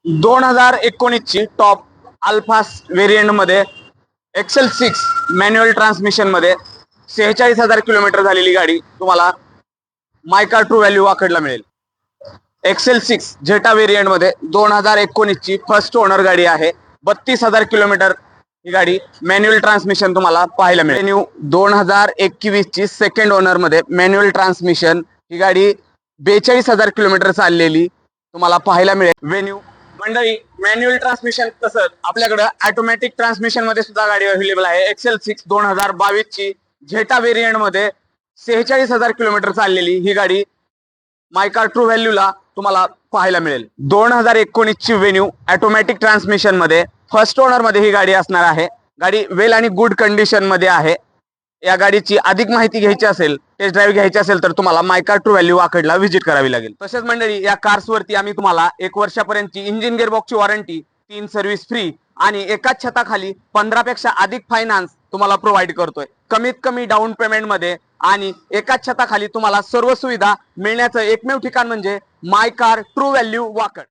2019 ची top alpha variant मध्ये XL6 manual transmission मध्ये 46,000 किलोमीटर झालेली गाडी तुम्हाला माय कार ट्रू व्हॅल्यू वाकडला मिळेल। XL6 जेटा व्हेरियंट मध्ये 2019 ची फर्स्ट ओनर गाडी आहे। 32,000 किलोमीटर ही गाडी मॅन्युअल ट्रान्समिशन तुम्हाला पाहायला मिळेल। न्यू 2021 ची सेकंड ओनर मध्ये मॅन्युअल ट्रान्समिशन ही गाडी 42,000 किलोमीटर चाललेली तुम्हाला पाहायला मिळेल। व्हेन्यू मंडळी मॅन्युअल ट्रान्समिशन तसंच आपल्याकडे ऑटोमॅटिक ट्रान्समिशन मध्ये सुद्धा गाडी अवेलेबल आहे। XL6 2022 ची जेटा व्हेरियंट मध्ये 46,000 किलोमीटर चाललेली ही गाडी माय कार ट्रू व्हॅल्यूला तुम्हाला पाहायला मिळेल। 2019 ची व्हेन्यू ऑटोमॅटिक ट्रान्समिशन मध्ये फर्स्ट ओनर मध्ये ही गाडी असणार आहे। गाडी वेल आणि गुड कंडिशन मध्ये आहे। या गाडीची अधिक माहिती घ्यायची असेल, टेस्ट ड्राईव्ह घ्यायची असेल तर तुम्हाला माय कार ट्रू व्हॅल्यू वाकडला व्हिजिट करावी लागेल। तसेच मंडळी या कार्स वरती आम्ही तुम्हाला 1 वर्षापर्यंतची इंजिन गिअरबॉक्सची वॉरंटी, 3 सर्व्हिस फ्री आणि एकाच छताखाली 15 पेक्षा अधिक फायनान्स तुम्हाला प्रोव्हाइड करतोय। कमीत कमी डाऊन पेमेंट मध्ये आणि एकाच छताखाली तुम्हाला सर्व सुविधा मिळण्याचं एकमेव ठिकाण म्हणजे माय कार ट्रू व्हॅल्यू वाकड।